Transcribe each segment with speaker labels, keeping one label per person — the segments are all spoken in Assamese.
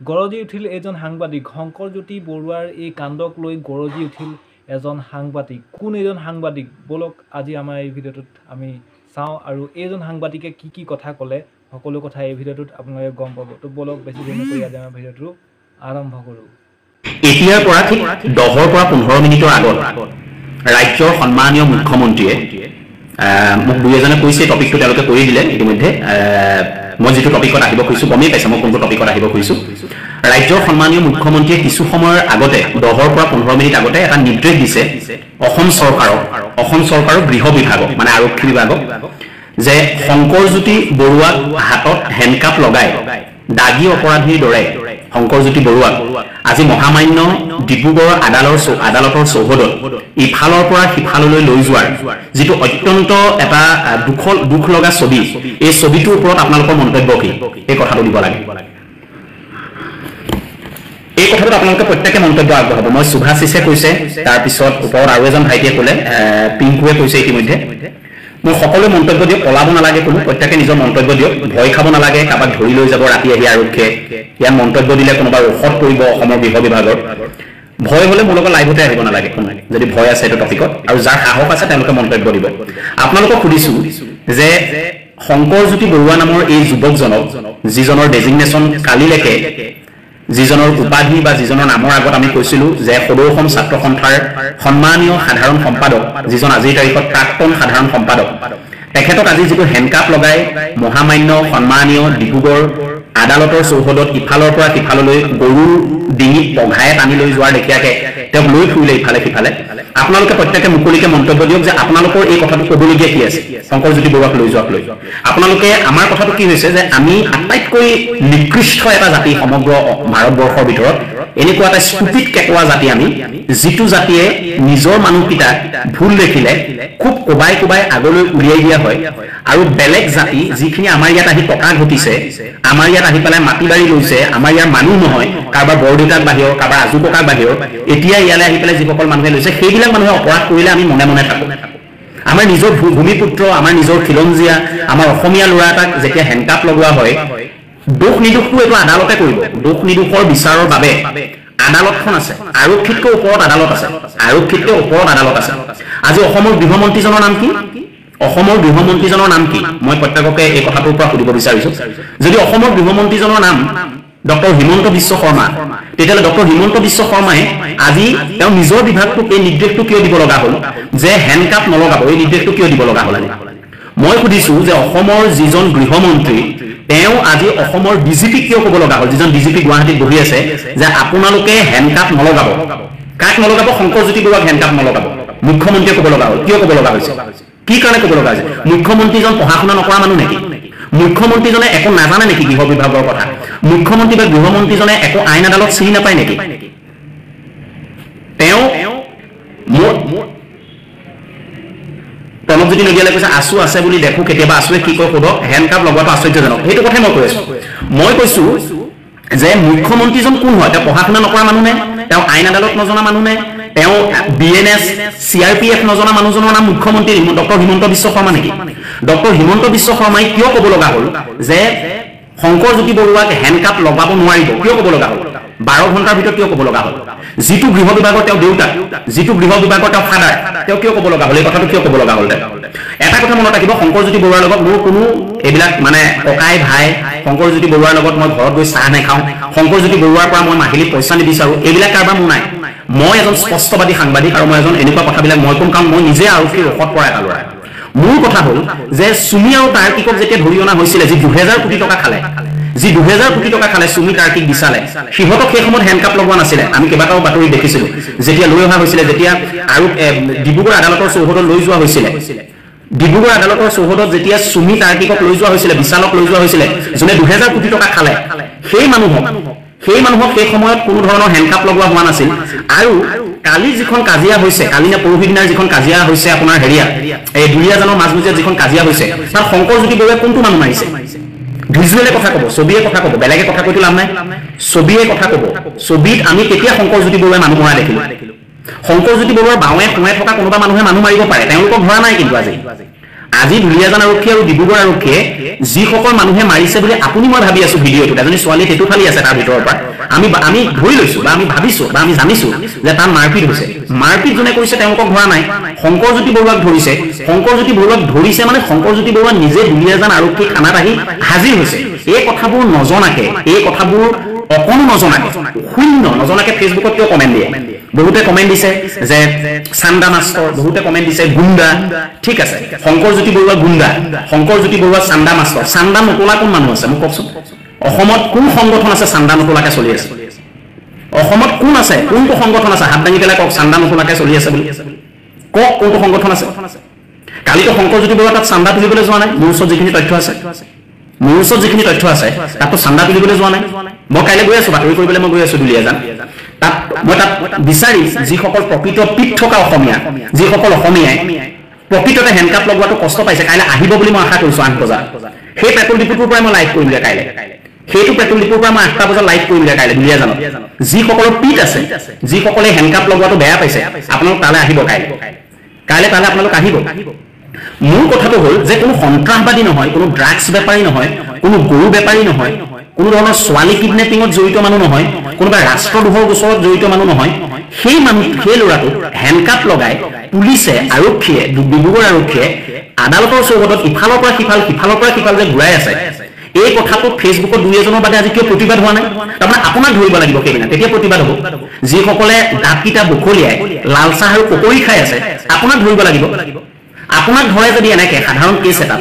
Speaker 1: গৰজি উঠিল এজন সাংবাদিক শংকৰজ্যোতি বৰুৱাৰ এই কাণ্ডক লৈ গৰজি উঠিল এজন সাংবাদিক কোন এজন সাংবাদিক বলক আজি আমাৰ এই ভিডিঅ'টোত আমি চাওঁ আৰু এইজন সাংবাদিকে কি কথা ক'লে সকলো কথা এই ভিডিঅ'টোত আপোনালোকে গম পাব তো বলক বেছি দেৰি নকৰি আজি আমাৰ ভিডিঅ'টো আৰম্ভ কৰোঁ
Speaker 2: এতিয়াৰ পৰা ঠিক 10 পৰা 15 মিনিটৰ আগত ৰাজ্যৰ সন্মানীয় মুখ্যমন্ত্ৰীয়ে মোক দুই এজনে কৈছে টপিকটো তেওঁলোকে কৰি দিলে ইতিমধ্যে মই যেটো টপিকত আহিব খুজিছো গমেই পাইছে মই কোনটো টপিকত আহিব খুজিছো ৰাজ্যৰ সন্মানীয় মুখ্যমন্ত্ৰীয়ে কিছু সময়ৰ আগতে 10 পৰা 15 মিনিট আগতে এটা নিৰ্দেশ দিছে অসম চৰকাৰৰ গৃহ বিভাগক মানে আৰক্ষী বিভাগক যে শংকৰজ্যোতি বৰুৱাক হাতত হেণ্ডকাপ লগাই দাগী অপৰাধীৰ দৰে শংকৰজ্যোতি বৰুৱাক আজি মহামান্য ডিব্ৰুগড় আদালতৰ চৌহদত ইফালৰ পৰা সিফাললৈ লৈ যোৱাৰ যেটো অত্যন্ত এটা দুখ লগা ছবি এই ছবিটোৰ ওপৰত আপোনালোকৰ মন্তব্য কি এই কথাটো দিব লাগে এই কথাটো আপোনালোকে প্ৰত্যেককে মন্তব্য আগবঢ়াব মই সুভাশিছে কৈছে তাৰ পিছত ওপৰত আৰু এজন ভাইটিয়ে ক'লে পিংকুৱে কৈছে ইতিমধ্যে মই সকলো মন্তব্য দিও পলাব নালাগে কোনো প্ৰত্যেককে নিজৰ মন্তব্য দিও ভয় খাব নালাগে কাবাক ধৰি লৈ যাব ৰাতি আহি আৰক্ষীয়ে ইয়াৰ মন্তব্য দিলে কোনোবা ঔষধ কৰিব অসমৰ গৃহ বিভাগৰ ভয় হলে মোৰ লগত লাইভতে আহিব নালাগে যদি ভয় আছে এটা টপিকত আৰু যাৰ সাহস আছে তেওঁলোকে মন্তব্য দিব আপোনালোকক সুধিছো যে শংকৰজ্যোতি বৰুৱা নামৰ এই যুৱকজনক যিজনৰ ডেজিগনেশ্যন কালিলৈকে যিজনৰ উপাধি বা যিজনৰ নামৰ আগত আমি কৈছিলো যে সদৌ অসম ছাত্ৰ সন্থাৰ সন্মানীয় সাধাৰণ সম্পাদক যিজন আজিৰ তাৰিখত প্ৰাক্তন সাধাৰণ সম্পাদক তেখেতক আজি যেটো হেণ্ডকাপ লগাই মহামান্য সন্মানীয় ডিব্ৰুগড় আদালতৰ চৌহদত ইফালৰ পৰা সিফাললৈ গৰু ডিঙিত পঘাই টানি লৈ যোৱাৰ দেখিয়াকে তেওঁক লৈ ফুৰিলে ইফালে সিফালে আপোনালোকে প্ৰত্যেককে মুকলিকে মন্তব্য দিয়ক যে আপোনালোকৰ এই কথাটো ক'বলগীয়া কি আছে শংকৰজ্যোতি বৰুৱাক লৈ যোৱাক লৈ আপোনালোকে আমাৰ কথাটো কি হৈছে যে আমি আটাইতকৈ নিকৃষ্ট এটা জাতি সমগ্ৰ ভাৰতবৰ্ষৰ ভিতৰত এনেকুৱা এটা ষ্টুপিড কেকুৱা জাতি আমি যিটো জাতিয়ে নিজৰ মানুহকিটা ভুল দেখিলে খুব কোবাই আগলৈ উলিয়াই দিয়া হয় আৰু বেলেগ জাতি যিখিনি আমাৰ ইয়াত আহি টকা ঘটিছে আমাৰ ইয়াত আহি পেলাই মাটি বাৰী লৈছে আমাৰ ইয়াৰ মানুহ নহয় কাৰোবাৰ বৰদেউতাক বাহিৰৰ কাৰোবাৰ আজু ককাৰ বাহিৰৰ এতিয়া ইয়ালৈ আহি পেলাই যিসকল মানুহে লৈছে সেইবিলাক মানুহে অপৰাধ কৰিলে আমি মনে মনে থাকো আমাৰ নিজৰ ভূমিপুত্ৰ আমাৰ নিজৰ খিলঞ্জীয়া আমাৰ অসমীয়া ল'ৰা এটাক যেতিয়া হেণ্ডকাপ লগোৱা হয় দোষ নিদোষটো এইটো আদালতে কৰিব দোষ নিদোষৰ বিচাৰৰ বাবে আদালতখন আছে আৰক্ষীতকৈ ওপৰত আদালত আছে আজি অসমৰ গৃহমন্ত্ৰীজনৰ নাম কি মই প্ৰত্যেককে এই কথাটোৰ পৰা সুধিব বিচাৰিছো যদি অসমৰ গৃহমন্ত্ৰীজনৰ নাম ডক্টৰ হিমন্ত বিশ্ব শৰ্মা তেতিয়ালে ডক্টৰ হিমন্ত বিশ্ব শৰ্মাই আজি তেওঁ নিজৰ বিভাগটোক এই নিৰ্দেশটো কিয় দিব লগা হ'ল যে হেণ্ডকাপ নলগাব এই নিৰ্দেশটো কিয় দিব লগা হ'ল মই সুধিছো যে অসমৰ যিজন গৃহমন্ত্ৰী তেওঁ আজি অসমৰ ডিজিপি কিয় ক'ব লগা হ'ল যিজন ডিজিপি গুৱাহাটীত বহি আছে যে আপোনালোকে হেণ্ডকাপ নলগাব কাক নলগাব শংকৰজ্যোতি বৰুৱাক হেণ্ডকাপ নলগাব মুখ্যমন্ত্ৰীয়ে ক'ব লগা হ'ল কিয় ক'ব লগা হৈছে কি কাৰণে ক'ব লগা হৈছে মুখ্যমন্ত্ৰীজন পঢ়া শুনা নকৰা মানুহ নেকি মুখ্যমন্ত্ৰীজনে একো নাজানে নেকি গৃহ বিভাগৰ কথা মুখ্যমন্ত্ৰী বা গৃহমন্ত্ৰীজনে একো আইন আদালত চিনি নাপায় নেকি তেওঁ প্ৰণৱজ্যোতি নদিয়ালে কৈছে আছু আছে বুলি দেখো কেতিয়াবা আছুৱে কি কয় সোধক হেণ্ডকাপ লগোৱাটো আশ্চৰ্যজনক সেইটো কথাই মই কৈছো যে মুখ্যমন্ত্ৰীজন কোন হয় তেওঁ পঢ়া শুনা নকৰা মানুহ নে তেওঁ আইন আদালত নজনা মানুহ নে তেওঁ বিএনএছ চিআৰপিএফ নজনা মানুহজনৰ নাম মুখ্যমন্ত্ৰী ডক্টৰ হিমন্ত বিশ্ব শৰ্মা নেকি ডক্টৰ হিমন্ত বিশ্ব শৰ্মাই কিয় ক'ব লগা হ'ল যে শংকৰজ্যোতি বৰুৱাক হেণ্ডকাপ লগাব নোৱাৰিব কিয় ক'ব লগা হ'ল 12 ঘণ্টাৰ ভিতৰত কিয় ক'ব লগা হ'ল যিটো গৃহ বিভাগৰ তেওঁ দেউতাক যিটো গৃহ বিভাগৰ তেওঁ ফাদাৰ তেওঁ কিয় ক'ব লগা হ'ল এই কথাটো কিয় ক'ব লগা হ'ল এটা কথা মনত ৰাখিব শংকৰজ্যোতি বৰুৱাৰ লগত মোৰ কোনো এইবিলাক মানে ককাই ভাই শংকৰজ্যোতি বৰুৱাৰ লগত মই ঘৰত গৈ চাহ নাখাওঁ শংকৰজ্যোতি বৰুৱাৰ পৰা মই মাহিলী পইচা নিবিচাৰো এইবিলাক কাৰবাৰ মোৰ নাই মই এজন স্পষ্টবাদী সাংবাদিক আৰু মই এজন এনেকুৱা কথাবিলাক মই কোন কাম মই নিজে আৰক্ষীৰ ঔষধ পৰা এটা ল'ৰা মোৰ কথা হ'ল যে সুমি আৰু তাৰ্কিকক যেতিয়া ধৰি অনা হৈছিলে যি 2000 কোটি টকা খালে সুমি তাৰ্কিক বিচালে সিহঁতক সেই সময়ত হেণ্ডকাপ লগোৱা নাছিলে আমি কেইবাটাও বাতৰি দেখিছিলো যেতিয়া লৈ অহা হৈছিলে যেতিয়া আৰু ডিব্ৰুগড় আদালতৰ চৌহদত লৈ যোৱা হৈছিলে ডিব্ৰুগড় আদালতৰ চৌহদত যেতিয়া সুমি তাৰ্কিকক লৈ যোৱা হৈছিলে বিচালক লৈ যোৱা হৈছিলে যোনে 2000 কোটি টকা খালে সেই মানুহক সেই সময়ত কোনো ধৰণৰ হেণ্ডকাপ লগোৱা হোৱা নাছিল আৰু কালি যিখন কাজিয়া হৈছে কালি না পৰহি দিনাৰ যিখন কাজিয়া হৈছে আপোনাৰ হেৰিয়া এই দুলীয়াজানৰ মাজমজিয়াত যিখন কাজিয়া হৈছে তাৰ শংকৰজ্যোতি বৰুৱাই কোনটো মানুহ মাৰিছে ভিজুৱেলে কথা ক'ব ছবিয়ে কথা ক'ব বেলেগে কথা কৈতো লাভ নাই ছবিয়ে কথা ক'ব ছবিত আমি কেতিয়া শংকৰজ্যোতি বৰুৱাই মানুহ মৰা দেখিলো শংকৰজ্যোতি বৰুৱাৰ বাৱে সোঁৱে থকা কোনোবা মানুহে মানুহ মাৰিব পাৰে তেওঁলোকক ধৰা নাই কিন্তু আজি দুলীয়াজান আৰক্ষী আৰু ডিব্ৰুগড় আৰক্ষীয়ে যিসকল মানুহে মাৰিছে বুলি আপুনি মই ভাবি আছো ভিডিঅ'টোত এজনী ছোৱালী সেইটো ফালি আছে তাৰ ভিতৰৰ পৰা আমি ধৰি লৈছো বা আমি ভাবিছো বা আমি জানিছো যে তাৰ মাৰপিট হৈছে মাৰপিট যোনে কৰিছে তেওঁলোকক ধৰা নাই শংকৰজ্যোতি বৰুৱাক ধৰিছে শংকৰজ্যোতি বৰুৱাক ধৰিছে মানে শংকৰজ্যোতি বৰুৱা নিজে দুলীয়াজান আৰক্ষী থানাত আহি হাজিৰ হৈছে এই কথাবোৰ নজনাকে এই কথাবোৰ অকণো নজনাকে শূন্য নজনাকে ফেচবুকত কিয় কমেণ্ট দিয়ে বহুতে কমেণ্ট দিছে যে চান্দা মাষ্টৰ বহুতে কমেণ্ট দিছে গুণ্ডা ঠিক আছে শংকৰজ্যোতি বৰুৱা গুণ্ডা শংকৰজ্যোতি বৰুৱা চান্দা মাষ্টৰ চান্দা নতলা কোন মানুহ আছে মোক কওকচোন অসমত কোন সংগঠন আছে চান্দা নতলাকে চলি আছে অসমত কোন আছে কোনটো সংগঠন আছে হাত দাঙি পেলাই কওক চান্দা নতলাকে চলি আছে বুলি কওক কোনটো সংগঠন আছে কালিতো শংকৰজ্যোতি বৰুৱা তাত চান্দা তুলিবলৈ যোৱা নাই মোৰ ওচৰত যিখিনি তথ্য আছে মোৰ ওচৰত যিখিনি তথ্য আছে তাতো চান্দা তুলিবলৈ যোৱা নাই মই কাইলৈ গৈ আছো বাতৰি কৰিবলৈ মই গৈ আছো দুলীয়াজান তাত মই তাত বিচাৰি যিসকল প্ৰকৃত পিঠ থকা অসমীয়া যিসকল অসমীয়াই প্ৰকৃততে হেণ্ডকাপ লগোৱাটো কষ্ট পাইছে কাইলৈ আহিব বুলি মই আশা কৰিছো 8 বজাত সেই পেট্ৰল ডিপুটোৰ পৰাই মই লাইভ কৰিমগৈ কাইলৈ সেইটো পেট্ৰল ডিপুৰ পৰা মই 8টা বজাত লাইভ কৰিমগৈ কাইলৈ দুলীয়াজানত যিসকলৰ পিঠ আছে যিসকলে হেণ্ডকাপ লগোৱাটো বেয়া পাইছে আপোনালোক তালৈ আহিব কাইলৈ তালৈ আপোনালোক আহিব মূল কথাটো হ'ল যে কোনো সন্ত্ৰাসবাদী নহয় কোনো ড্ৰাগছ বেপাৰী নহয় কোনো গৰু বেপাৰী নহয় কোনো ধৰণৰ ছোৱালী কিডনেপিঙত জড়িত মানুহ নহয় কোনোবা ৰাষ্ট্ৰদ্ৰোহৰ গোচৰত জড়িত মানুহ নহয় সেই ল'ৰাটোক হেণ্ডকাপ লগাই পুলিচে আৰক্ষীয়ে ডিব্ৰুগড় আৰক্ষীয়ে আদালতৰ চৌহদত ইফালৰ পৰা সিফাল যে ঘূৰাই আছে এই কথাটো ফেচবুকত দুই এজনৰ বাদে আজি কিয় প্ৰতিবাদ হোৱা নাই তাৰমানে আপোনাক ধৰিব লাগিব সেইদিনা তেতিয়া প্ৰতিবাদ হ'ব যিসকলে দাঁতকেইটা বখলিয়াই লাল চাহ আৰু পকৰি খাই আছে আপোনাক ধৰিব লাগিব আপোনাক ধৰে যদি এনেকে সাধাৰণ কেছ এটা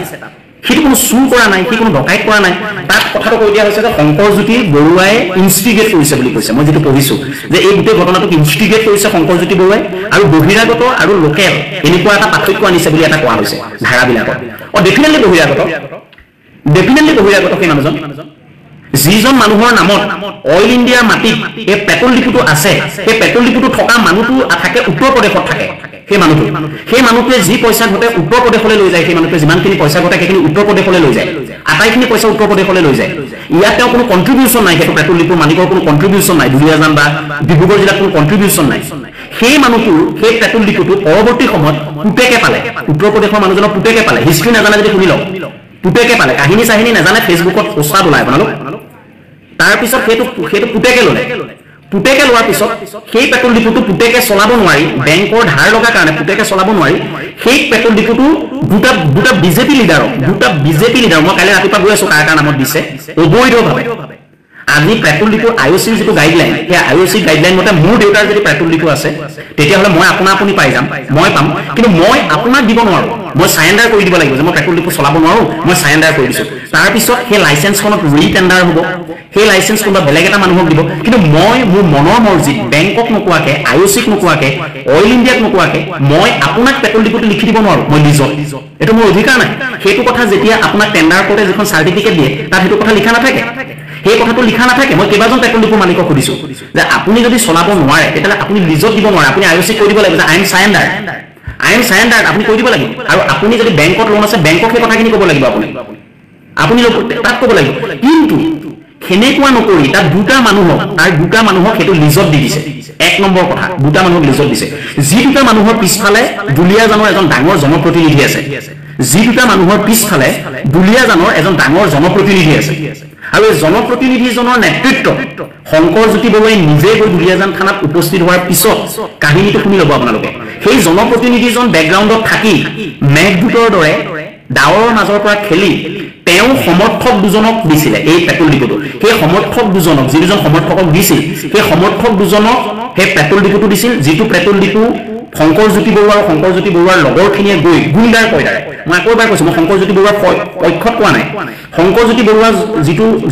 Speaker 2: সেইটো কোনো চুৰ কৰা নাই সি কোনো ডকাইত কৰা নাই তাত কথাটো কৈ দিয়া হৈছে যে শংকৰজ্যোতি বৰুৱাই ইনষ্টিগেট কৰিছে বুলি কৈছে মই যিটো পঢ়িছো যে এই গোটেই ঘটনাটোক ইনষ্টিগেট কৰিছে শংকৰজ্যোতি বৰুৱাই আৰু বহিৰাগত আৰু লোকেল এনেকুৱা এটা পাৰ্থক্য আনিছে বুলি এটা কোৱা হৈছে ধাৰাবিলাকত ডেফিনেটলি বহিৰাগত সেই মানুহজন যিজন মানুহৰ নামত অইল ইণ্ডিয়াৰ মাটিত এই পেট্ৰল ডিপুটো আছে সেই পেট্ৰল ডিপুটো থকা মানুহটো থাকে উত্তৰ প্ৰদেশত থাকে সেই মানুহটোৱে যি পইচা ঘটে উত্তৰ প্ৰদেশলৈ লৈ যায় সেই মানুহটোৱে যিমানখিনি পইচা ঘটে সেইখিনি উত্তৰ প্ৰদেশলৈ লৈ যায় আটাইখিনি পইচা উত্তৰ প্ৰদেশলৈ লৈ যায় ইয়াত তেওঁ কোনো কণ্ট্ৰিবিউশ্যন নাই সেইটো পেট্ৰল ডিপুৰ মালিকৰ কোনো কণ্ট্ৰিবিউশ্যন নাই দুলীয়াজান বা ডিব্ৰুগড় জিলাত কোনো কণ্ট্ৰিবিউশ্যন নাই সেই মানুহটো সেই পেট্ৰল ডিপুটো পৰৱৰ্তী সময়ত পুতেকে পালে উত্তৰ প্ৰদেশৰ মানুহজনৰ পুতেকে পালে হিষ্ট্ৰী নাজানে যদি শুনি লওক পুতেকে পালে কাহিনী চাহিনী নাজানে ফেচবুকত পোষ্টাৰ ওলাই আপোনালোক তাৰপিছত সেইটো পুতেকে ল'লে পুতেকে লোৱাৰ পিছত সেই পেট্ৰল ডিপুটো পুতেকে চলাব নোৱাৰি বেংকৰ ধাৰ লগা কাৰণে পুতেকে চলাব নোৱাৰি সেই পেট্ৰল ডিপুটো দুটা বিজেপি লিডাৰ মই কাইলৈ ৰাতিপুৱা গৈ আছো কাৰ নামত দিছে অবৈধভাৱে আজি পেট্ৰল ডিপুৰ আইঅ'চিৰ যিটো গাইডলাইন সেই আইঅ'চি গাইডলাইন মতে মোৰ দেউতাৰ যদি পেট্ৰল ডিপু আছে তেতিয়াহ'লে মই আপুনি পাই যাম মই পাম কিন্তু মই আপোনাক দিব নোৱাৰো মই চাৰেণ্ডাৰ কৰি দিব লাগিব যে মই পেট্ৰল ডিপু চলাব নোৱাৰো মই চাৰেণ্ডাৰ কৰি দিছো তাৰপিছত সেই লাইচেন্সখনত ৰিটেণ্ডাৰ হ'ব সেই লাইচেন্স কোনোবা বেলেগ এটা মানুহক দিব কিন্তু মই মোৰ মনৰ মৰ্জিত বেংকক নোকোৱাকে আইঅ'চিক নোকোৱাকে অইল ইণ্ডিয়াক নোকোৱাকে মই আপোনাক পেট্ৰল ডিপুটো লিখি দিব নোৱাৰো মই লিজত এইটো মোৰ অধিকাৰ নাই সেইটো কথা যেতিয়া আপোনাক টেণ্ডাৰ কৰোঁতে যিখন চাৰ্টিফিকেট দিয়ে তাত সেইটো কথা লিখা নাথাকে সেই কথাটো লিখা নাথাকে মই কেইবাজন পেট্ৰল ডিপুৰ মালিকক সুধিছো যে আপুনি যদি চলাব নোৱাৰে তেতিয়াহ'লে আপুনি লিজত দিব নোৱাৰে আপুনি আইঅ'চিক কৈ দিব লাগিব যে আই এম চাৰেণ্ডাৰ আপুনি কৈ দিব লাগিব আৰু আপুনি যদি বেংকত লোন আছে বেংকক সেই কথাখিনি ক'ব লাগিব আপুনি তাত ক'ব লাগিব কিন্তু সেনেকুৱা নকৰি তাত দুটা মানুহক সেইটো লিজত দি দিছে এক নম্বৰ কথা দুটা মানুহক লিজত দিছে যি দুটা মানুহৰ পিছফালে দুলীয়াজানৰ এজন ডাঙৰ জনপ্ৰতিনিধি আছে আৰু এই জনপ্ৰতিনিধিজনৰ নেতৃত্বত শংকৰজ্যোতি বৰুৱাই নিজে গৈ দুলীয়াজান থানাত উপস্থিত হোৱাৰ পিছত কাহিনীটো শুনি ল'ব আপোনালোকে সেই জনপ্ৰতিনিধিজন বেকগ্ৰাউণ্ডত থাকি মেঘদূতৰ দৰে ডাৱৰৰ মাজৰ পৰা খেলি তেওঁ সমৰ্থক দুজনক দিছিলে এই পেট্ৰল ডিপুটো সেই সমৰ্থক দুজনক যি দুজন সমৰ্থকক দিছিল সেই সমৰ্থক দুজনক সেই পেট্ৰল ডিপুটো দিছিল যিটো পেট্ৰল ডিপু শংকৰজ্যোতি বৰুৱাৰ লগৰখিনিয়ে গৈ গুণ্ডাৰ কয়দাৰে মই আকৌ এবাৰ কৈছো মই শংকৰজ্যোতি বৰুৱাৰ পক্ষত কোৱা নাই শংকৰজ্যোতি বৰুৱা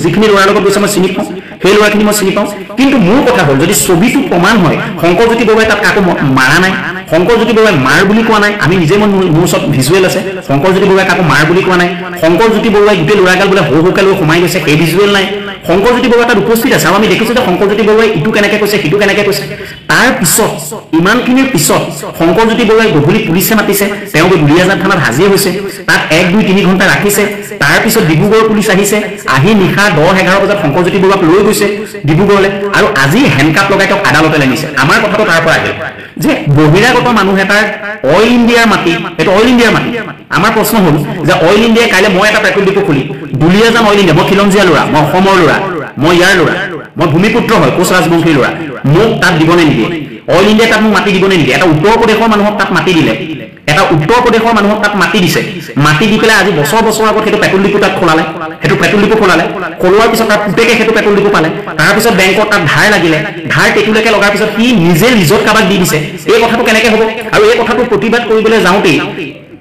Speaker 2: যিখিনি ল'ৰাৰ লগত গৈছে মই চিনি পাওঁ সেই ল'ৰাখিনি মই চিনি পাওঁ কিন্তু মোৰ কথা হ'ল যদি ছবিটো প্ৰমাণ হয় শংকৰজ্যোতি বৰুৱাই তাত কাকো মাৰা নাই শংকৰজ্যোতি বৰুৱাই মাৰ বুলি কোৱা নাই আমি নিজে মোৰ ওচৰত ভিজুৱেল আছে শংকৰজ্যোতি বৰুৱাই কাকো মাৰ বুলি কোৱা নাই শংকৰজ্যোতি বৰুৱাই গোটেই ল'ৰাগাল বোলে সৰুকে লৈ সোমাই গৈছে সেই ভিজুৱেল নাই শংকৰজ্যোতি বৰুৱা তাত উপস্থিত আছে আৰু আমি দেখিছো যে শংকৰজ্যোতি বৰুৱাই ইটো কেনেকে কৈছে সিটো কেনেকে কৈছে তাৰ পিছত ইমানখিনিৰ পিছত শংকৰজ্যোতি বৰুৱাই গধূলি পুলিচে মাতিছে তেওঁ দুলীয়াজান থানাত হাজিৰ হৈছে তাত 1-2-3 ঘণ্টা ৰাখিছে তাৰ পিছত ডিব্ৰুগড় পুলিচ আহিছে আহি নিশা 10-11 বজাত শংকৰজ্যোতি বৰুৱাক লৈ গৈছে ডিব্ৰুগড়লৈ আৰু আজি হেণ্ডকাপ লগাই তেওঁক আদালতলৈ নিছে আমাৰ কথাটো তাৰ পৰা আহিল যে বহিৰাগত মানুহ এটাৰ অইল ইণ্ডিয়াৰ মাটি এইটো অইল ইণ্ডিয়াৰ মাটি আমাৰ প্ৰশ্ন হ'ল যে অইল ইণ্ডিয়াই কাইলৈ মই এটা পেট্ৰল ডিপো খুলি দুলীয়াজান অইল ইণ্ডিয়া মই খিলঞ্জীয়া ল'ৰা মই অসমৰ ল'ৰা মই ইয়াৰ ল'ৰা মই ভূমিপুত্ৰ হয় কোচ ৰাজবংশীৰ ল'ৰা মোক তাত দিবনে নিদিয়ে অইল ইণ্ডিয়াই তাত মোক মাটি দিবনে নিদিয়ে এটা উত্তৰ প্ৰদেশৰ মানুহক তাত মাটি দিলে এটা উত্তৰ প্ৰদেশৰ মানুহক তাত মাটি দিছে মাটি দি পেলাই আজি বছৰ আগত সেইটো পেট্ৰল ডিপো তাত খোলালে সেইটো পেট্ৰল ডিপো খোলালে খোলোৱাৰ পিছত তাৰ পুতেকে সেইটো পেট্ৰল ডিপো পালে তাৰপিছত বেংকত তাত ধাৰ লাগিলে ধাৰ টেটুলৈকে লগাৰ পিছত সি নিজে ৰিজৰ্ট কাৰোবাক দি দিছে এই কথাটো কেনেকৈ হ'ব আৰু এই কথাটো প্ৰতিবাদ কৰিবলৈ যাওঁতেই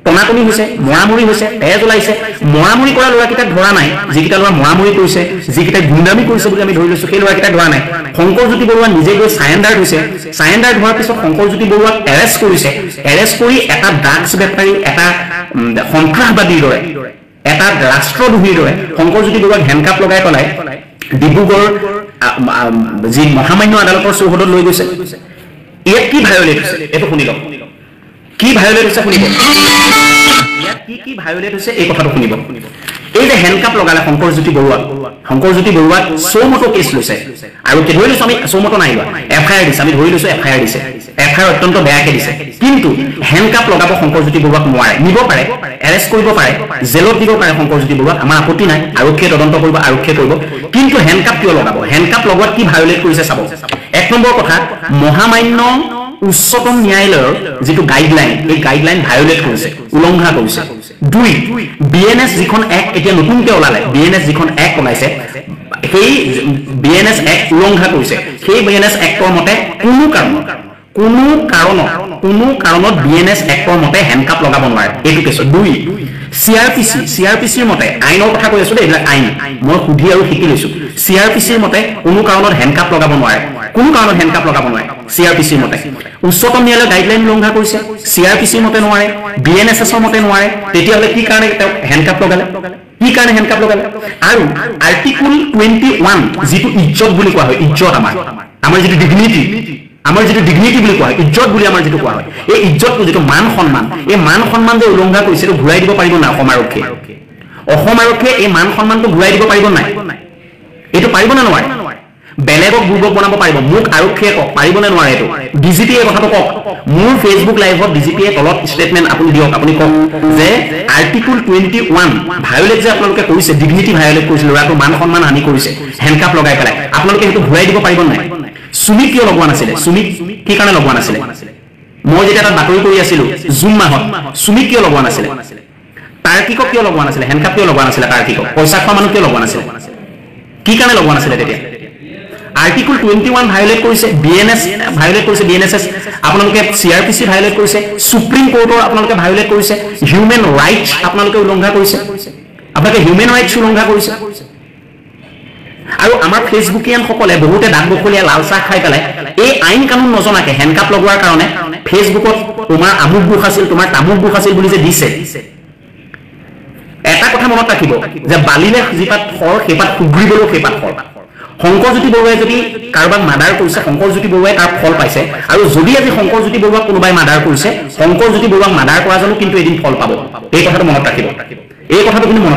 Speaker 2: টনাটনি হৈছে মৰামৰি হৈছে তেজ ওলাইছে মৰামৰি কৰা ল'ৰাকেইটাক ধৰা নাই যিকেইটা ল'ৰা মৰামৰি কৰিছে যিকেইটা গুণ্ডামি কৰিছে বুলি আমি ধৰি লৈছোঁ সেই ল'ৰাকেইটাক ধৰা নাই শংকৰজ্যোতি বৰুৱা নিজে গৈ চাৰেণ্ডাৰ হৈছে চাৰেণ্ডাৰ হোৱাৰ পিছত শংকৰজ্যোতি বৰুৱাক এৰেষ্ট কৰিছে এৰেষ্ট কৰি এটা ড্ৰাগছ বেপাৰী এটা সন্ত্ৰাসবাদীৰ দৰে এটা ৰাষ্ট্ৰদ্ৰোহীৰ দৰে শংকৰজ্যোতি বৰুৱাক হেণ্ডকাপ লগাই পেলাই ডিব্ৰুগড় যি মহামান্য আদালতৰ চৌহদত লৈ গৈছে ইয়াত কি ভায়লেট হৈছে এইটো শুনি লওক কি ভায়লেট হৈছে শুনিব ইয়াত কি ভায়লেট হৈছে এই কথাটো শুনিব এই যে হেণ্ডকাপ লগালে শংকৰজ্যোতি বৰুৱাক চৌমতো কেছ লৈছে আৰু ধৰি লৈছোঁ আমি চৌমতো নাই লোৱা এফআইআৰ দিছে আমি ধৰি লৈছোঁ এফআইআৰ দিছে এফআইআৰ অত্যন্ত বেয়াকৈ দিছে কিন্তু হেণ্ডকাপ লগাব শংকৰজ্যোতি বৰুৱাক নোৱাৰে নিব পাৰে এৰেষ্ট কৰিব পাৰে জেলত দিব পাৰে শংকৰজ্যোতি বৰুৱাক আমাৰ আপত্তি নাই আৰক্ষীয়ে তদন্ত কৰিব আৰক্ষীয়ে কৰিব কিন্তু হেণ্ডকাপ কিয় লগাব হেণ্ডকাপ লগোৱাত কি ভায়লেট কৰিছে চাব এক নম্বৰ কথা মহামান্য উচ্চতম ন্যায়ালয়ৰ যিটো গাইডলাইন এই গাইডলাইন ভায়লেট কৰিছে উলংঘা কৰিছে দুই বিএনএছ যিখন এক্ট এতিয়া নতুনকৈ ওলালে বিএনএছ যিখন এক্ট ওলাইছে সেই বিএনএছ এক্ট উলংঘা কৰিছে সেই বিএনএছ এক্টৰ মতে কোনো কাৰণত বিএনএছ এক্টৰ মতে হেণ্ডকাপ লগাব নোৱাৰে এইটো কেছত দুই চিআৰপিচিৰ মতে আইনৰ কথা কৈ আছো দেই এইবিলাক আইন মই সুধি আৰু শিকি লৈছোঁ চিআৰপিচিৰ মতে কোনো কাৰণত হেণ্ডকাপ লগাব নোৱাৰে চিআৰপিচিৰ মতে উচ্চতম ন্যায়ালয়ে গাইডলাইন উলংঘা কৰিছে চিআৰপিচিৰ মতে নোৱাৰে বিএনএছএছৰ মতে নোৱাৰে তেতিয়াহ'লে কি কাৰণে তেওঁ হেণ্ডকাপ লগালে আৰু আৰ্টিকল 21 যিটো ইজ্জত বুলি কোৱা হয় ইজ্জত আমাৰ যিটো ডিগনিটি বুলি কোৱা হয় ইজ্জত বুলি আমাৰ যিটো কোৱা হয় এই ইজ্জতটো যিটো মান সন্মান যে উলংঘা কৰিছে এইটো ঘূৰাই দিব পাৰিব নাই অসম আৰক্ষীয়ে এই মান সন্মানটো ঘূৰাই দিব পাৰিব নাই এইটো পাৰিব নে নোৱাৰে বেলেগক বুৰ্বক বনাব পাৰিব মোক আৰক্ষীয়ে কওক পাৰিব নে নোৱাৰে এইটো ডিজিপিয়ে কথাটো কওক মোৰ ফেচবুক লাইভত ডিজিপিয়ে তলত ষ্টেটমেণ্ট আপুনি দিয়ক আপুনি কওক যে আৰ্টিকল 21 ভায়লেট যে আপোনালোকে কৰিছে ডিগনিটি ভায়লেট কৰিছে ল'ৰাটো মান সন্মান হানি কৰিছে হেণ্ডকাপ লগাই পেলাই আপোনালোকে সেইটো ঘূৰাই দিব পাৰিব নাই সুমিক কিয় লগোৱা নাছিলে সুমিক কি কাৰণে লগোৱা নাছিলে মই যেতিয়া তাত বাতৰি কৰি আছিলোঁ জুন মাহত সুমিক কিয় লগোৱা নাছিলে তাৰ্কিকক কিয় লগোৱা নাছিলে হেণ্ডকাপ কিয় লগোৱা নাছিলে তাৰ্কিকক পইচা খোৱা মানুহ কিয় লগোৱা নাছিলে কি কাৰণে লগোৱা নাছিলে তেতিয়া আৰ্টিকল 21 ভায়লেট কৰিছে বিএনএছএছ আপোনালোকে চিআৰপিচি ভায়লেট কৰিছে সুপ্ৰিম কোৰ্টৰ আপোনালোকে ভায়লেট কৰিছে হিউমেন ৰাইটছ আপোনালোকে উলংঘা কৰিছে আপোনালোকে হিউমেন ৰাইটছ উলংঘা কৰিছে আৰু আমাৰ ফেচবুকিয়ানসকলে বহুতে দাঁত বখলীয়া লাল চাহ খাই পেলাই এই আইন কানুন নজনাকে হেণ্ডকাপ লগোৱাৰ কাৰণে ফেচবুকত তোমাৰ আমুক দুখ আছিল তোমাৰ তামুক দুখ আছিল বুলি যে দিছে এটা কথা মনত ৰাখিব যে বালিলে যিপাত খৰ সেইপাত সুগ্ৰীবলৈও সেইপাত খৰ শংকৰজ্যোতি বৰুৱাই যদি কাৰোবাক মাৰ্ডাৰ কৰিছে শংকৰজ্যোতি বৰুৱাই তাৰ ফল পাইছে আৰু যদি আজি শংকৰজ্যোতি বৰুৱাক কোনোবাই মাৰ্ডাৰ কৰিছে শংকৰজ্যোতি বৰুৱাক মাৰ্ডাৰ কৰা জানো কিন্তু এদিন ফল পাব এই কথাটো মনত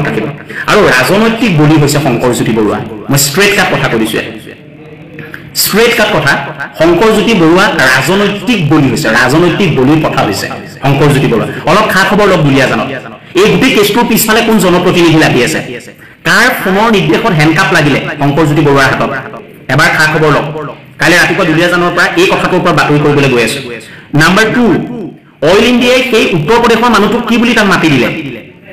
Speaker 2: ৰাখিব আৰু ৰাজনৈতিক বলি হৈছে শংকৰজ্যোতি বৰুৱা মই ষ্ট্ৰেট কাট কথা কৈছো শংকৰজ্যোতি বৰুৱা ৰাজনৈতিক বলি হৈছে ৰাজনৈতিক বলিৰ কথা হৈছে শংকৰজ্যোতি বৰুৱা অলপ খা খবৰ লওক দুলীয়াজানত এই গোটেই কেছটোৰ পিছফালে কোন জনপ্ৰতিনিধি লাগি আছে কাৰ ফোনৰ নিৰ্দেশত হেণ্ডকাপ লাগিলে শংকৰজ্যোতি বৰুৱাৰ হাতত এবাৰ খা খবৰ লওক কাইলৈ ৰাতিপুৱা দুলীয়াজানৰ পৰা এই কথাটোৰ পৰা বাতৰি কৰিবলৈ গৈ আছো নাম্বাৰ 2 অইল ইণ্ডিয়াই সেই উত্তৰ প্ৰদেশৰ মানুহটোক কি বুলি তাক মাতি দিলে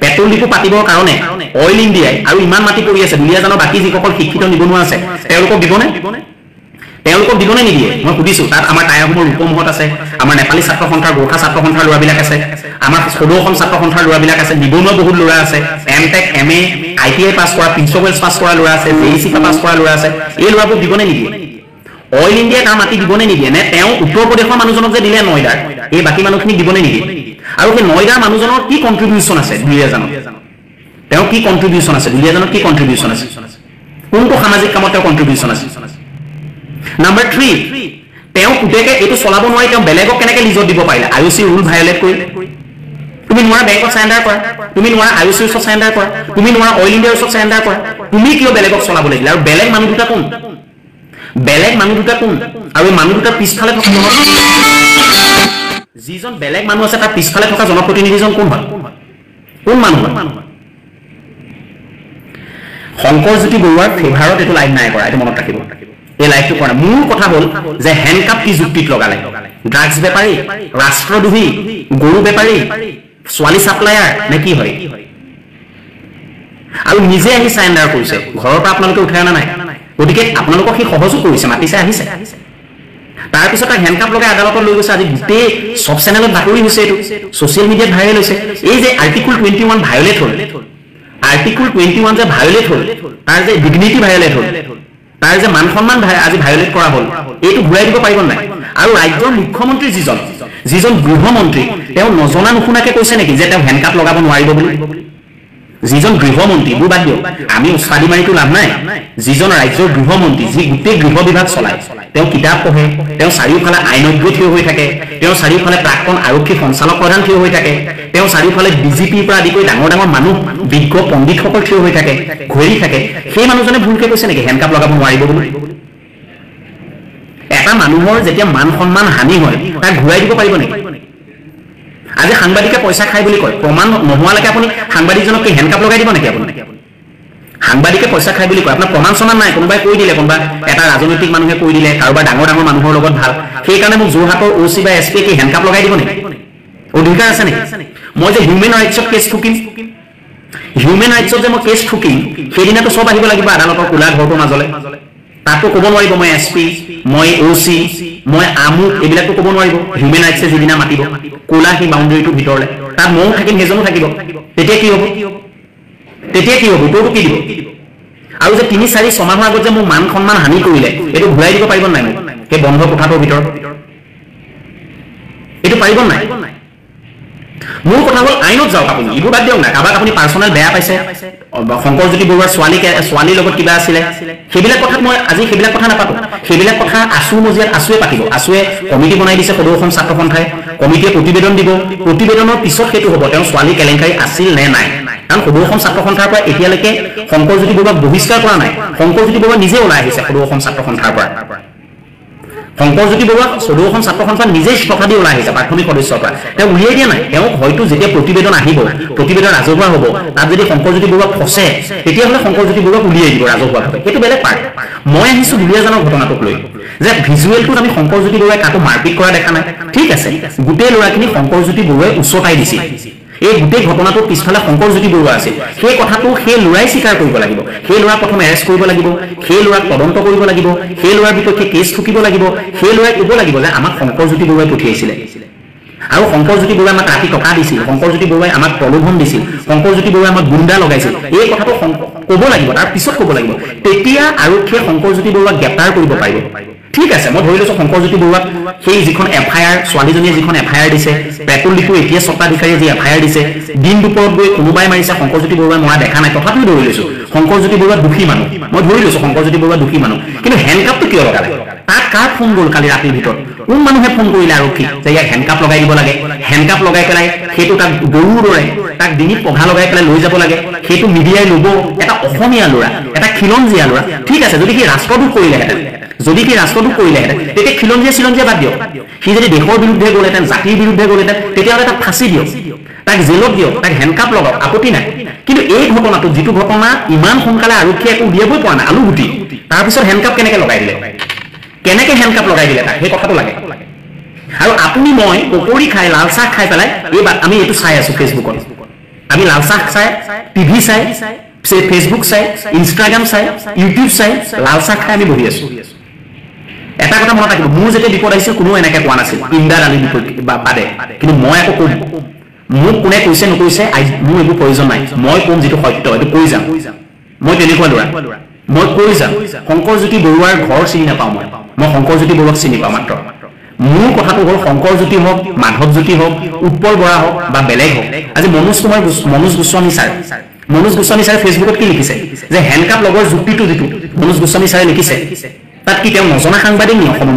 Speaker 2: পেট্ৰল ডিপো পাতিবৰ কাৰণে অইল ইণ্ডিয়াই আৰু ইমান মাটি পৰি আছে দুলীয়াজানৰ বাকী যিসকল শিক্ষিত নিবনুৱা আছে তেওঁলোকক দিবনে নিদিয়ে মই সুধিছো তাত আমাৰ টায়াসমূহৰ ৰূপমহত আছে আমাৰ নেপালী ছাত্ৰ সন্থাৰ গোৰ্খা ছাত্ৰ সন্থাৰ ল'ৰাবিলাক আছে আমাৰ সদৌখন ছাত্ৰ সন্থাৰ ল'ৰাবিলাক আছে নিবনুৱা বহুত ল'ৰা আছে এমটেক এমএ আইটিআই পাছ কৰা প্ৰিন্সিপাল পাছ কৰা ল'ৰা আছে জেইচি পাছ কৰা ল'ৰা আছে এই ল'ৰাবোৰ দিবনে নিদিয়ে অইল ইণ্ডিয়াই তাৰ মাটি দিবনে নিদিয়ে নে তেওঁ উত্তৰ প্ৰদেশৰ মানুহজনক যে দিলে নয়দাৰ এই বাকী মানুহখিনিক দিবনে নিদিয়ে আৰু সেই নয়দাৰ মানুহজনৰ কি কন্ট্ৰিবিউশ্যন আছে দুলীয়াজানত তেওঁ কি কন্ট্ৰিবিউশ্যন আছে দুলীয়াজানত কি কন্ট্ৰিবিউশ্যন আছে কোনটো সামাজিক কামত তেওঁ কন্ট্ৰিবিউশ্যন আছে নাম্বাৰ 3 তেওঁ পুতেকে এইটো চলাব নোৱাৰি তেওঁ বেলেগক কেনেকৈ লিজত দিব পাৰিলে আইওচি ৰুল ভায়োলেট কৰি তুমি নোৱাৰা বেংকত চাৰেণ্ডাৰ কৰা তুমি নোৱাৰা আইওচিৰ ওচৰত চাৰেণ্ডাৰ কৰা তুমি নোৱাৰা অইল ইণ্ডিয়াৰ ওচৰত চাৰেণ্ডাৰ কৰা তুমি কিয় বেলেগক চলাবলৈ দিলা আৰু বেলেগ মানুহ দুটা কোন আৰু এই মানুহ দুটাৰ পিছফালে থকা যিজন বেলেগ মানুহ আছে তাৰ পিছফালে থকা জনপ্ৰতিনিধিজন কোন হয় কোন মানুহ শংকৰজ্যোতি বৰুৱাৰ ফেভাৰত এইটো লাইভ নাই কৰা এইটো মনত ৰাখিব এই লাইভটো কৰা মূল কথা হ'ল যে হেণ্ডকাপ কি যুক্তিত লগালে ড্ৰাগছ বেপাৰী ৰাষ্ট্ৰদ্ৰোহী গৰু বেপাৰী ছোৱালী সাপ্লায়াৰ নে কি হয় আৰু নিজে আহি সাৰেণ্ডাৰ কৰিছে ঘৰৰ পৰা আপোনালোকে উঠাই অনা নাই গতিকে আপোনালোকক সি সহজো কৰিছে মাতিছে আহিছে তাৰ পিছত তাক হেণ্ডকাপ লগাই আদালতত লৈ গৈছে আজি গোটেই সব চেনেলত বাতৰি হৈছে এইটো ছ'চিয়েল মিডিয়াত ভাইৰেল হৈছে এই যে আৰ্টিকল 21 ভায়োলেট হ'ল আৰ্টিকল 21 যে ভায়োলেট হ'ল তাৰ যে ডিগনিটি ভায়োলেট হ'ল তাৰ যে মান সন্মান আজি ভায়োলেট কৰা হ'ল এইটো ঘূৰাই দিব পাৰিব নাই আৰু ৰাজ্যৰ মুখ্যমন্ত্ৰী যিজন গৃহমন্ত্ৰী তেওঁ নজনা নুশুনাকে কৈছে নেকি যে তেওঁ হেণ্ডকাপ লগাব নোৱাৰিব বুলি যিজন গৃহমন্ত্ৰী বুৰ বাদ দিয়ক আমি উস্তাদি মাৰিটো লাভ নাই যিজন ৰাজ্যৰ গৃহমন্ত্ৰী যি গোটেই গৃহ বিভাগ চলায় তেওঁ কিতাপ পঢ়ে তেওঁ চাৰিওফালে আইনজ্ঞ থিয় হৈ থাকে তেওঁ চাৰিওফালে প্ৰাক্তন আৰক্ষী সঞ্চালক প্ৰধান থিয় হৈ থাকে তেওঁ চাৰিওফালে ডিজিপিৰ পৰা আদি কৰি ডাঙৰ ডাঙৰ মানুহ বিজ্ঞ পণ্ডিতসকল থিয় হৈ থাকে ঘূৰি থাকে সেই মানুহজনে ভুলকে কৈছে নেকি হেণ্ডকাপ লগাব নোৱাৰিব বুলি এটা মানুহৰ যেতিয়া মান সন্মান হানি হয় তাক ঘূৰাই দিব পাৰিব নেকি আজি সাংবাদিকে পইচা খাই বুলি কয় প্ৰমাণ নোহোৱালৈকে আপুনি সাংবাদিকজনক কি হেণ্ডকাপ লগাই দিব নেকি আপুনি সাংবাদিকে পইচা খাই বুলি কয় আপোনাৰ প্ৰমাণ সমান নাই কোনোবাই কৈ দিলে কোনোবা এটা ৰাজনৈতিক মানুহে কৈ দিলে কাৰোবাৰ ডাঙৰ ডাঙৰ মানুহৰ লগত ভাল সেইকাৰণে মোক যোৰহাটৰ OC বা SP কি হেণ্ডকাপ লগাই দিব নেকি অধিকাৰ আছে নেকি মই যে হিউমেন ৰাইটছত কেছ ঠুকিম হিউমেন ৰাইটছত যে মই কেছ ঠুকিম সেইদিনাটো চব আহিব লাগিব আদালতৰ কোলা ঘৰটোৰ মাজলে তাতো ক'ব নোৱাৰিব মই SP মই OC মই আমুক এইবিলাকতো ক'ব নোৱাৰিব হিউমেন ৰাইটছে যিদিনা মাতিব কোলা সেই বাউণ্ডেৰীটোৰ ভিতৰলে তাত ময়ো থাকিম সেইজনো থাকিব তেতিয়া কি হ'ব তোৰটো কি দিব আৰু যে 3-4 মাহৰ আগত যে মোৰ মান সন্মান হানি কৰিলে এইটো ঘূৰাই দিব পাৰিব নাই মোক সেই বন্ধ কোঠাটোৰ ভিতৰত এইটো পাৰিব নাই মোৰ কথা হ'ল আইনত যাওক আপুনি এইবোৰ বাদ দিয়ক না কাৰোবাক আপুনি পাৰ্চনেল বেয়া পাইছে শংকৰজ্যোতি বৰুৱাৰ ছোৱালীৰ লগত কিবা আছিলে সেইবিলাক কথাত মই আজি সেইবিলাক কথা নাপাতো সেইবিলাক কথা আছু মজিয়াত আছুৱে পাতিব আছুৱে কমিটি বনাই দিছে সদৌ অসম ছাত্ৰ সন্থাই কমিটিয়ে প্ৰতিবেদন দিব প্ৰতিবেদনৰ পিছত সেইটো হ'ব তেওঁ ছোৱালী কেলেংকাৰী আছিল নে নাই কাৰণ সদৌ অসম ছাত্ৰ সন্থাৰ পৰা এতিয়ালৈকে শংকৰজ্যোতি বৰুৱাক বহিষ্কাৰ কৰা নাই শংকৰজ্যোতি বৰুৱা নিজে ওলাই আহিছে সদৌ অসম ছাত্ৰ সন্থাৰ পৰা শংকৰজ্যোতি বৰুৱাক সদৌ অসম ছাত্ৰ সন্থা নিজে ইস্তফা দি ওলাই আহিছে প্ৰাথমিক সদস্যৰ পৰা তেওঁ উলিয়াই দিয়া নাই তেওঁক হয়তো যেতিয়া প্ৰতিবেদন আহিব প্ৰতিবেদন ৰাজহুৱা হ'ব তাত যদি শংকৰজ্যোতি বৰুৱাক ফচে তেতিয়াহ'লে শংকৰজ্যোতি বৰুৱাক উলিয়াই দিব ৰাজহুৱাভাৱে সেইটো বেলেগ পাৰ্ট মই আহিছোঁ দুলীয়াজানৰ ঘটনাটোক লৈ যে ভিজুৱেলটোত আমি শংকৰজ্যোতি বৰুৱাই কাকো মাৰপিট কৰা দেখা নাই ঠিক আছে গোটেই ল'ৰাখিনি শংকৰজ্যোতি বৰুৱাই উচ্চতাই দিছিল এই গোটেই ঘটনাটোৰ পিছফালে শংকৰজ্যোতি বৰুৱা আছিল সেই কথাটো সেই ল'ৰাই স্বীকাৰ কৰিব লাগিব সেই ল'ৰাক প্ৰথমে এৰেষ্ট কৰিব লাগিব সেই ল'ৰাক তদন্ত কৰিব লাগিব সেই ল'ৰাৰ বিপক্ষে কেছ ঠুকিব লাগিব সেই ল'ৰাই ক'ব লাগিব যে আমাক শংকৰজ্যোতি বৰুৱাই পঠিয়াইছিলে আৰু শংকৰজ্যোতি বৰুৱাই আমাক ৰাতি টকা দিছিল শংকৰজ্যোতি বৰুৱাই আমাক প্ৰলোভন দিছিল শংকৰজ্যোতি বৰুৱাই আমাক গুণ্ডা লগাইছিল এই কথাটো ক'ব লাগিব তাৰ পিছত ক'ব লাগিব তেতিয়া আৰক্ষীয়ে শংকৰজ্যোতি বৰুৱাক গ্ৰেপ্তাৰ কৰিব পাৰিব ঠিক আছে মই ধৰি লৈছো শংকৰজ্যোতি বৰুৱাক সেই যিখন FIR ছোৱালীজনীয়ে যিখন FIR দিছে পেট্ৰল ডিপু এতিয়া স্বত্বাধিকাৰীয়ে যি FIR দিছে দিন দুপৰত গৈ কোনোবাই মাৰিছে শংকৰজ্যোতি বৰুৱাই মৰা দেখা নাই তথাপিও ধৰি লৈছো শংকৰজ্যোতি বৰুৱা দুখী মানুহ মই ধৰি লৈছো শংকৰজ্যোতি বৰুৱা দুখী মানুহ কিন্তু হেণ্ডকাপটো কিয় লগালে তাত কাৰ ফোন গ'ল কালি ৰাতিৰ ভিতৰত কোন মানুহে ফোন কৰিলে আৰক্ষী যে ইয়াক হেণ্ডকাপ লগাই দিব লাগে হেণ্ডকাপ লগাই পেলাই সেইটো তাক গৰুৰ দৰে তাক ডিঙিত পঘা লগাই পেলাই লৈ যাব লাগে সেইটো মিডিয়াই ল'ব এটা অসমীয়া ল'ৰা এটা খিলঞ্জীয়া ল'ৰা ঠিক আছে যদি সি ৰাষ্ট্ৰদূত কৰিলেহেঁতেন যদি সি ৰাষ্ট্ৰদূত কৰিলেহেঁতেন তেতিয়া খিলঞ্জীয়া বাদ দিয়ক সি যদি দেশৰ বিৰুদ্ধে গ'লহেঁতেন জাতিৰ বিৰুদ্ধে গ'লহেঁতেন তেতিয়াহ'লে তাক ফাঁচি দিয়ক তাক জেলত দিয়ক তাক হেণ্ডকাপ লগাওক আপত্তি নাই কিন্তু এই ঘটনাটো যিটো ঘটনা ইমান সোনকালে আৰক্ষীয়ে একো উলিয়াবই পৰা নাই আলুগুটি তাৰপিছত হেণ্ডকাপ কেনেকৈ লগাই দিলে কেনেকৈ হেণ্ডকাপ লগাই দিলে তাক সেই কথাটো লাগে আৰু আপুনি মই পকৰি খাই লাল চাহ খাই পেলাই এইবাৰ আমি এইটো চাই আছো ফেচবুকত আমি লাল চাহ চাই টিভি চাই ফেচবুক চাই ইনষ্টাগ্ৰাম চাই ইউটিউব চাই লাল চাহ খাই আমি বহি আছো এটা কথা মনত ৰাখিব মোৰ যেতিয়া বিপদ আহিছিল কোনো এনেকৈ কোৱা নাছিল ইন্দাৰ আলী বিপদ বাদে কিন্তু মই আকৌ ক'ম মোক কোনে কৈছে নকৈছে মোৰ এইবোৰ প্ৰয়োজন নাই মই ক'ম যিটো সত্য এইটো কৈ যাম মই তেনেকুৱা ল'ৰা মই কৈ যাম শংকৰজ্যোতি বৰুৱাৰ ঘৰ চিনি নাপাওঁ মই শংকৰজ্যোতি বৰুৱাক চিনি পাওঁ মাত্ৰ মোৰ কথাটো হ'ল শংকৰজ্যোতি হওক মাধৱজ্যোতি হওক উৎপল বৰা হওক বা বেলেগ হওক আজি মনোজ গোস্বামী ছাৰে ফেচবুকত কি লিখিছে যে হেণ্ডকাপ লগৰ যুক্তিটো যিটো মনোজ গোস্বামী ছাৰে লিখিছে তাত কি তেওঁ নজনা সাংবাদিক নেকি অসমৰ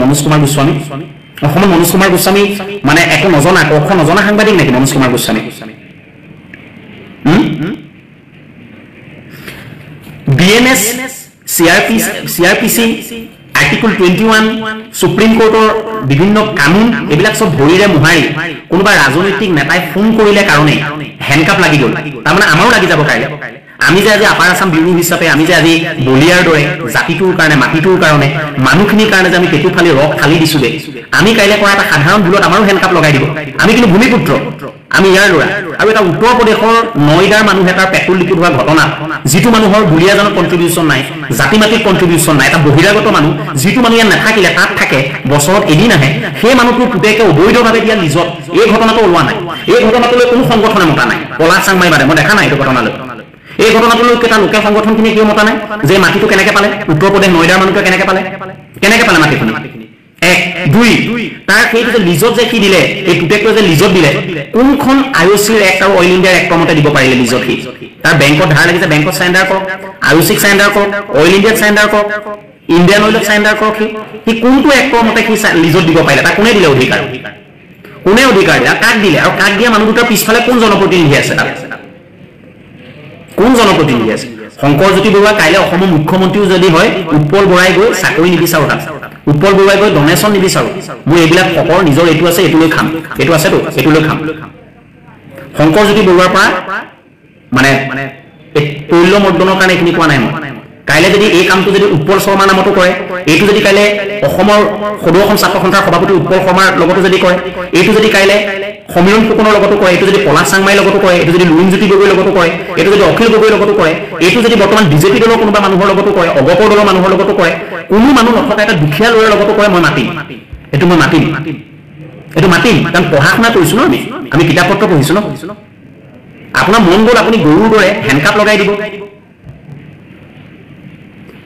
Speaker 2: মনোজ কুমাৰ গোস্বামী মানে একো নজনা কখ নজনা সাংবাদিক নেকি Manoj Kumar Goswami BNS CRPC article 21 supreme কোৰ্টৰ বিভিন্ন কানুন এইবিলাক সব ভৰিৰে মোহাৰি কোনোবা ৰাজনৈতিক নেতাই ফোন কৰিলে কাৰণে হেণ্ডকাপ লাগি গ'ল তাৰমানে আমাৰো লাগি যাব কাইলৈ আমি যে আজি আপাৰ আছাম বিউৰো হিচাপে আমি যে আজি বলিয়াৰ দৰে জাতিটোৰ কাৰণে মাটিটোৰ কাৰণে মানুহখিনিৰ কাৰণে যে আমি পেটু ফালি ৰস ফালি দিছো দে আমি কাইলৈ কৰা এটা সাধাৰণ ভুলত আমাৰো হেণ্ডকাপ লগাই দিব আমি কিন্তু ভূমিপুত্ৰ আমি ইয়াৰ ল'ৰা আৰু এটা উত্তৰ প্ৰদেশৰ নয়দাৰ মানুহ এটাৰ পেট্ৰল লিকুইড হোৱা ঘটনা যিটো মানুহৰ বলিয়াজনৰ কণ্ট্ৰিবিউশ্যন নাই জাতি মাটিৰ কণ্ট্ৰিবিউশ্যন নাই এটা বহিৰাগত মানুহ যিটো মানুহ ইয়াত নাথাকিলে তাত থাকে বছৰত এদিন আহে সেই মানুহটোৰ পুতেকে অবৈধভাৱে দিয়া লিজত এই ঘটনাটো ওলোৱা নাই এই ঘটনাটোলৈ কোনো সংগঠনে মতা নাই পলাশ চাংমাই বাদে মই দেখা নাই এইটো ঘটনালৈ এই ঘটনাটোলৈ এটা লোকেল সংগঠনখিনিয়ে কিয় মতা নাই যে মাটিটো কেনেকৈ পালে উত্তৰ প্ৰদেশ নয়দাৰ মানুহটোৱে কেনেকৈ পালে মাটিখিনি এক দুই তাৰ সেইটো যে লিজত যে কি দিলে এই পুতেকটোৱে যে লিজত দিলে কোনখন IOCৰ এক্ট আৰু অইল ইণ্ডিয়াৰ এক্টৰ মতে দিব পাৰিলে লিজত সি তাৰ বেংকত ধাৰ লাগিছে বেংকত চাৰেণ্ডাৰ কৰক IOCক চাৰেণ্ডাৰ কৰক অইল ইণ্ডিয়াক চাৰেণ্ডাৰ কৰক ইণ্ডিয়ান অইলক চাৰেণ্ডাৰ কৰক সি কোনটো এক্টৰ মতে সি লিজত দিব পাৰিলে তাক কোনে দিলে অধিকাৰ কোনে অধিকাৰ দিলে কাক দিলে আৰু কাক দিয়া মানুহ দুটাৰ পিছফালে কোন জনপ্ৰতিনিধি আছে তাত কোন জনপ্ৰতিনিধি আছে শংকৰজ্যোতি বৰুৱা কাইলৈ অসমৰ মুখ্যমন্ত্ৰীও যদি হয় উৎপল বৰাই গৈ চাকৰি নিবিচাৰো তাত উৎপল বৰুৱাই গৈ ডনেশ্যন নিবিচাৰো মোৰ এইবিলাক ফকৰ নিজৰ এইটো আছে এইটো লৈ খাম এইটো আছেতো এইটো লৈ খাম শংকৰজ্যোতি বৰুৱাৰ পৰা মানে তৈল্য মৰ্দনৰ কাৰণে এইখিনি কোৱা নাই মই কাইলৈ যদি এই কামটো যদি উৎপল শৰ্মাৰ নামতো কৰে এইটো যদি কাইলৈ অসমৰ সদৌ অসম ছাত্ৰ সন্থাৰ সভাপতি উৎপল শৰ্মাৰ লগতো যদি কৰে এইটো যদি কাইলৈ সমীৰণ ফুকনৰ লগতো কৰে এইটো যদি পলাশ চাংমাইৰ লগতো কৰে এইটো যদি লুৰিণজ্যোতি গগৈৰ লগতো কৰে এইটো যদি অখিল গগৈৰ লগতো কৰে এইটো যদি বৰ্তমান বিজেপি দলৰ কোনোবা মানুহৰ লগতো কৰে অগপৰ দলৰ মানুহৰ লগতো কৰে কোনো মানুহ নথকা এটা দুখীয়া ল'ৰাৰ লগতো কৰে মই মাতিম এইটো মই মাতিম কাৰণ পঢ়া শুনা কৰিছো ন আমি কিতাপ পত্ৰ পঢ়িছো ন আপোনাৰ মন গ'ল আপুনি গৰুৰ দৰে হেণ্ডকাপ লগাই দিব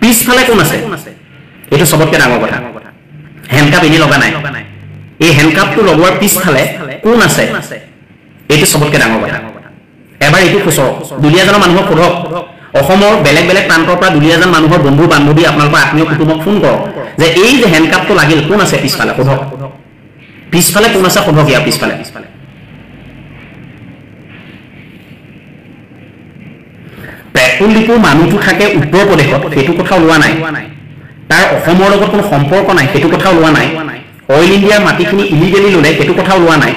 Speaker 2: পিছফালে কোন আছে এইটো চবতকৈ ডাঙৰ কথা হেণ্ডকাপ এনেই লগা নাই এই হেণ্ডকাপটো লগোৱাৰ পিছফালে কোন আছে এইটো চবতকৈ ডাঙৰ কথা এবাৰ এইটো খুচৰক দুলীয়াজানৰ মানুহক সোধক অসমৰ বেলেগ বেলেগ প্ৰান্তৰ পৰা দুলীয়াজান মানুহৰ বন্ধু বান্ধৱী আপোনালোকৰ আত্মীয় কুটুমক ফোন কৰক যে এই যে হেণ্ডকাপটো লাগিল কোন আছে পিছফালে সোধক পিছফালে কোন আছে সোধক ইয়াৰ পিছফালে পেট্ৰল ডিপুৰ মানুহটো থাকে উত্তৰ প্ৰদেশত সেইটো কথা ওলোৱা নাই তাৰ অসমৰ লগত কোনো সম্পৰ্ক নাই সেইটো কথা ওলোৱা নাই অইল ইণ্ডিয়াৰ মাটিখিনি ইলিগেলি ল'লে সেইটো কথা ওলোৱা নাই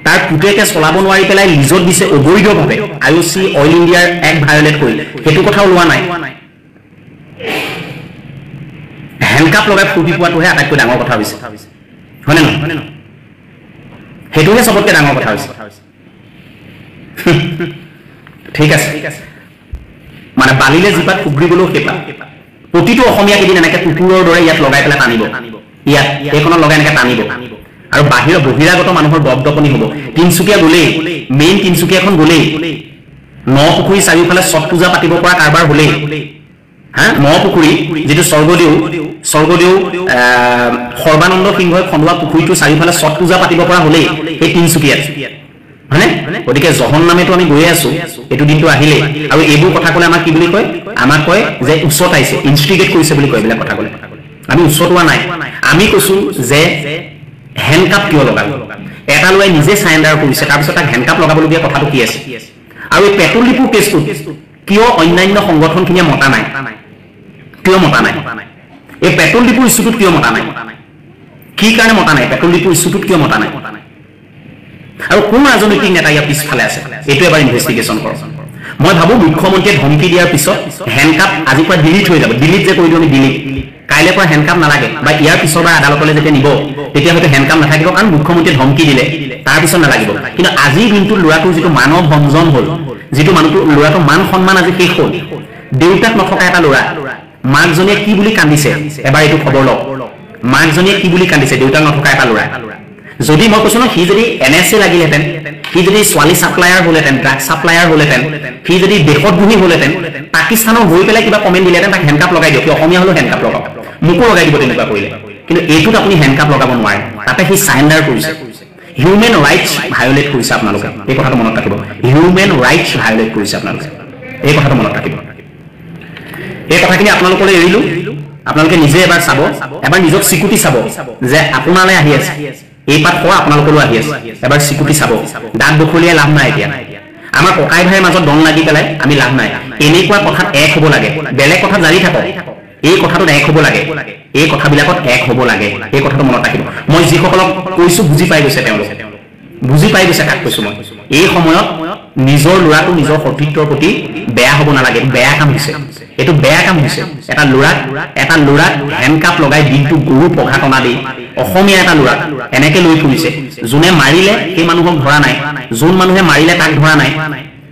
Speaker 2: তাৰ পুতেকে চলাব নোৱাৰি পেলাই লিজত দিছে অবৈধভাৱে IOC অইল ইণ্ডিয়াৰ এক্ট ভায়োলেট কৰি সেইটো কথা ওলোৱা নাই হেণ্ডকাপ লগাই ফূৰ্তি পোৱাটোহে আটাইতকৈ ডাঙৰ কথা হৈছে হয়নে নহয় সেইটোহে চবতকৈ ডাঙৰ কথা হৈছে ঠিক আছে মানে বালিলে জীপাত ফুগৰিবলৈও সেইপাত প্ৰতিটো অসমীয়া কেইদিন এনেকৈ কুকুৰৰ দৰে ইয়াত লগাই পেলাই টানিব ইয়াত এইখনত লগাই এনেকৈ টানিব আৰু বাহিৰৰ বহিৰাগত মানুহৰ দপদপনি হ'ব তিনিচুকীয়া গ'লেই মেইন তিনিচুকীয়াখন গ'লেই নপুখুৰী চাৰিওফালে ছট পূজা পাতিব পৰা কাৰবাৰ হ'লেই হা নপুখুৰী যিটো স্বৰ্গদেউ সৰ্বানন্দ সিংহই খন্দোৱা পুখুৰীটো চাৰিওফালে ছট পূজা পাতিব পৰা হ'লেই সেই তিনিচুকীয়াত হয়নে গতিকে জহন নামেতো আমি গৈ আছো এইটো দিনটো আহিলে আৰু এইবোৰ কথা ক'লে আমাক কি বুলি কয় আমাক কয় যে উচ্চতাইছে ইনষ্টিগেট কৰিছে বুলি কয় এইবিলাক কথা ক'লে আমি উচ্চতোৱা নাই আমি কৈছো যে হেণ্ডকাপ কিয় লগাব এটা ল'ৰাই নিজে চাৰেণ্ডাৰ কৰিছে তাৰপিছত তাক হেণ্ডকাপ লগাবলগীয়া কথাটো কি আছে আৰু এই পেট্ৰল ডিপুৰ কেছটো কিয় অন্যান্য সংগঠনখিনিয়ে মতা নাই কিয় মতা নাই এই পেট্ৰল ডিপুৰ ইছ্যুটোত কিয় মতা নাই কি কাৰণে মতা নাই পেট্ৰল ডিপুৰ ইছ্যুটোত কিয় মতা নাই আৰু কোন ৰাজনৈতিক নেতা ইয়াৰ পিছফালে আছে এইটো এবাৰ ইনভেষ্টিগেশ্যন কৰক মই ভাবো মুখ্যমন্ত্ৰীয়ে ধমকি দিয়াৰ পিছত হেণ্ডকাপ আজিৰ পৰা ডিলিট হৈ যাব ডিলিট যে কৰি দিওঁ আমি ডিলিট কাইলৈ পৰা হেণ্ডকাপ নালাগে বা ইয়াৰ পিছৰ বাৰ আদালতলৈ যেতিয়া নিব তেতিয়া হয়তো হেণ্ডকাপ নাথাকিব কাৰণ মুখ্যমন্ত্ৰীয়ে ধমকি দিলে তাৰপিছত নালাগিব কিন্তু আজিৰ দিনটোত ল'ৰাটোৰ যিটো মানৱ ভঞ্জন হ'ল যিটো মানুহটোৰ ল'ৰাটোৰ মান সন্মান আজি শেষ হ'ল দেউতাক নথকা এটা ল'ৰা মাকজনীয়ে কি বুলি কান্দিছে এবাৰ এইটো খবৰ লওক মাকজনীয়ে কি বুলি কান্দিছে দেউতাক নথকা এটা ল'ৰা যদি মই কৈছো ন সি যদি NSA লাগিলেহেঁতেন সি যদি ছোৱালী ছাপ্লায়াৰ হ'লহেঁতেন ড্ৰাগ ছাপ্লায়াৰ হ'লহেঁতেন সি যদি দেশত বহি হ'লহেঁতেন পাকিস্তানৰ হৈ পেলাই কিবা কমেণ্ট দিলেহেঁতেন তাক হেণ্ডকাপ লগাই দিয়ক অসমীয়া হ'লেও হেণ্ডকাপ লগাওক মোকো লগাই দিব তেনেকুৱা কৰিলে কিন্তু এইটোত আপুনি হেণ্ডকাপ লগাব নোৱাৰে তাতে সি চাৰেণ্ডাৰ কৰিছে হিউমেন ৰাইটছ ভায়োলেট কৰিছে আপোনালোকে এই কথাটো মনত ৰাখিব হিউমেন ৰাইটছ ভায়োলেট কৰিছে আপোনালোকে এই কথাটো মনত ৰাখিব এই কথাখিনি আপোনালোকলৈ এৰিলো আপোনালোকে নিজে এবাৰ চাব এবাৰ নিজক স্বীকৃতি চাব যে আপোনালৈ আহি আছে এই পাত কোৱা আপোনালোকলৈ আহি আছে এবাৰ স্বীকৃতি চাব দাঁত বখলিয়াই লাভ নাই এতিয়া আমাৰ ককাই ভাইৰ মাজত দন লাগি পেলাই আমি লাভ নাই এনেকুৱা কথাত এক হ'ব লাগে বেলেগ কথা জাৰি থাকক এই কথাটোত এক হ'ব লাগে এই কথাবিলাকত এক হ'ব লাগে এই কথাটো মনত ৰাখিব মই যিসকলক কৈছো বুজি পাই গৈছে তেওঁলোকে বুজি পাই গৈছে কাক কৈছো মই এই সময়ত নিজৰ ল'ৰাটো নিজৰ সতীৰ্থৰ প্ৰতি বেয়া হ'ব নালাগে, বেয়া কাম হৈছে, এইটো বেয়া কাম হৈছে। এটা ল'ৰাক হেণ্ডকাপ লগাই দিনটো গৰু পঘা টনা দি অসমীয়া এটা ল'ৰাক এনেকে লৈ ফুৰিছে। যোনে মাৰিলে সেই মানুহক ধৰা নাই, যোন মানুহে মাৰিলে তাক ধৰা নাই,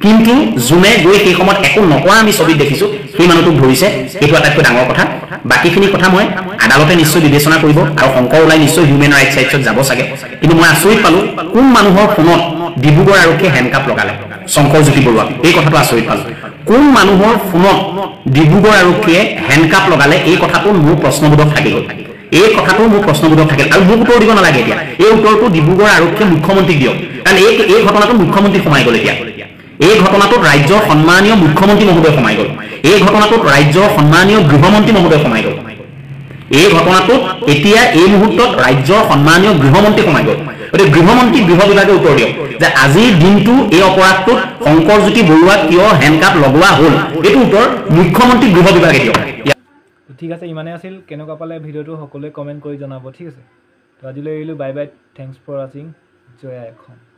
Speaker 2: কিন্তু যোনে গৈ সেই সময়ত একো নকৰা আমি ছবিত দেখিছো সেই মানুহটোক ধৰিছে। এইটো আটাইতকৈ ডাঙৰ কথা। বাকীখিনি কথা মই আদালতে নিশ্চয় বিবেচনা কৰিব আৰু শংকৰ ওলাই নিশ্চয় হিউমেন ৰাইটছ চাইটছত যাব চাগে। কিন্তু মই আচৰিত পালো কোন মানুহৰ ফোনত ডিব্ৰুগড় আৰক্ষীয়ে হেণ্ডকাপ লগালে শংকৰজ্যোতি বৰুৱাক, এই কথাটো আচৰিত পালো। কোন মানুহৰ ফোনত ডিব্ৰুগড় আৰক্ষীয়ে হেণ্ডকাপ লগালে এই কথাটো মোৰ প্ৰশ্নবোধক থাকি গ'ল। এই কথাটো মোৰ প্ৰশ্নবোধক থাকিল আৰু মোক উত্তৰ দিব নালাগে এতিয়া। এই উত্তৰটো ডিব্ৰুগড় আৰক্ষীয়ে মুখ্যমন্ত্ৰীক দিয়ক, কাৰণ এই ঘটনাটো মুখ্যমন্ত্ৰী সোমাই গ'ল এতিয়া। এই ঘটনাটোত ৰাজ্যৰ সন্মানীয় মুখ্যমন্ত্ৰী মহোদয় সোমাই গ'ল, এই ঘটনাটোত ৰাজ্যৰ সন্মানীয় গৃহমন্ত্ৰী মহোদয় সোমাই গ'ল, এই ঘটনাটোত এতিয়া এই মুহূৰ্তত ৰাজ্যৰ সন্মানীয় গৃহমন্ত্ৰী সোমাই গ'ল। গতিকে গৃহমন্ত্ৰী গৃহ বিভাগে উত্তৰ দিয়ক যে আজিৰ দিনটো এই অপৰাধটোত শংকৰজ্যোতি বৰুৱাক কিয় হেণ্ডকাপ লগোৱা হ'ল, এইটো উত্তৰ মুখ্যমন্ত্ৰী গৃহ বিভাগে দিয়ক।
Speaker 1: ঠিক আছে, ইমানে আছিল। কেনেকুৱা পালে ভিডিঅ'টো সকলোৱে কমেণ্ট কৰি জনাব, ঠিক আছে। তো আজিলৈ এৰিলোঁ, বাই বাই, থেংকছ ফৰ ৱাচিং, জয় আই অসম।